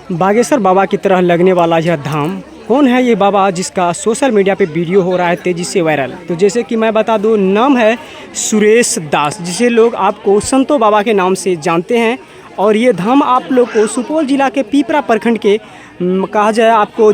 बागेश्वर बाबा की तरह लगने वाला यह धाम, कौन है ये बाबा जिसका सोशल मीडिया पे वीडियो हो रहा है तेज़ी से वायरल। तो जैसे कि मैं बता दूं, नाम है सुरेश दास, जिसे लोग आपको संतो बाबा के नाम से जानते हैं। और ये धाम आप लोग को सुपौल जिला के पीपरा प्रखंड के कहा जाए आपको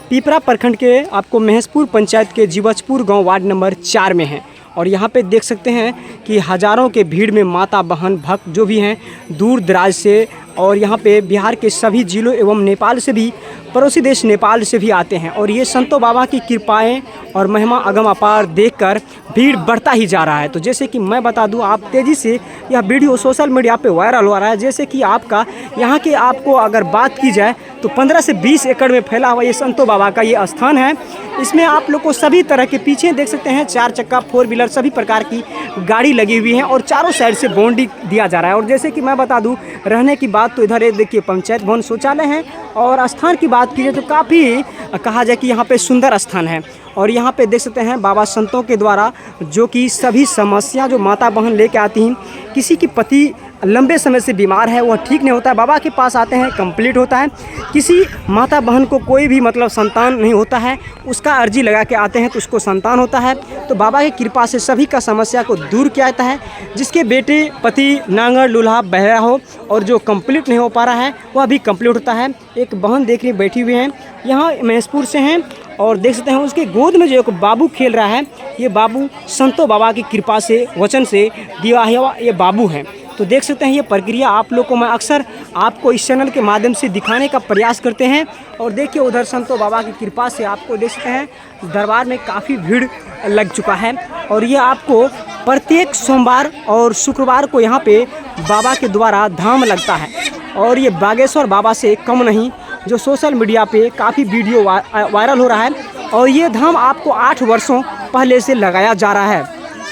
पीपरा प्रखंड के आपको महेशपुर पंचायत के जीवचपुर गांव वार्ड नंबर 4 में है। और यहाँ पे देख सकते हैं कि हज़ारों के भीड़ में माता बहन भक्त जो भी हैं दूर दराज से, और यहाँ पे बिहार के सभी जिलों एवं नेपाल से भी, पड़ोसी देश नेपाल से भी आते हैं। और ये संतो बाबा की कृपाएं और महिमा अगम अपार देखकर भीड़ बढ़ता ही जा रहा है। तो जैसे कि मैं बता दूं, आप तेज़ी से यह वीडियो सोशल मीडिया पे वायरल हो रहा है। जैसे कि आपका यहाँ के आपको अगर बात की जाए तो 15 से 20 एकड़ में फैला हुआ ये संतो बाबा का ये स्थान है। इसमें आप लोग को सभी तरह के, पीछे देख सकते हैं 4 चक्का 4 व्हीलर सभी प्रकार की गाड़ी लगी हुई है और चारों साइड से बाउंड्री दिया जा रहा है। और जैसे कि मैं बता दूं, रहने की बात तो इधर देखिए पंचायत भवन शौचालय है। और स्थान की बात की जाए तो काफ़ी कहा जाए कि यहाँ पे सुंदर स्थान है। और यहाँ पे देख सकते हैं बाबा संतों के द्वारा जो कि सभी समस्या जो माता बहन लेके आती हैं, किसी की पति लंबे समय से बीमार है, वह ठीक नहीं होता है, बाबा के पास आते हैं, कंप्लीट होता है। किसी माता बहन को कोई भी मतलब संतान नहीं होता है, उसका अर्जी लगा के आते हैं तो उसको संतान होता है। तो बाबा की कृपा से सभी का समस्या को दूर किया जाता है। जिसके बेटे पति नांगर लूल्हा बहरा हो और जो कंप्लीट नहीं हो पा रहा है वह भी कंप्लीट होता है। एक बहन देखने बैठी हुई हैं, यहाँ महेशपुर से हैं। और देख सकते हैं उसके गोद में जो एक बाबू खेल रहा है, ये बाबू संतो बाबा की कृपा से वचन से दिया हुआ ये बाबू हैं। तो देख सकते हैं ये प्रक्रिया आप लोग को मैं अक्सर आपको इस चैनल के माध्यम से दिखाने का प्रयास करते हैं। और देखिए उधर संतो बाबा की कृपा से आपको देख सकते हैं दरबार में काफ़ी भीड़ लग चुका है। और ये आपको प्रत्येक सोमवार और शुक्रवार को यहाँ पे बाबा के द्वारा धाम लगता है। और ये बागेश्वर बाबा से कम नहीं, जो सोशल मीडिया पे काफ़ी वीडियो वायरल हो रहा है। और ये धाम आपको 8 वर्षों पहले से लगाया जा रहा है।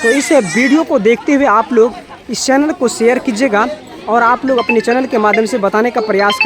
तो इस वीडियो को देखते हुए आप लोग इस चैनल को शेयर कीजिएगा और आप लोग अपने चैनल के माध्यम से बताने का प्रयास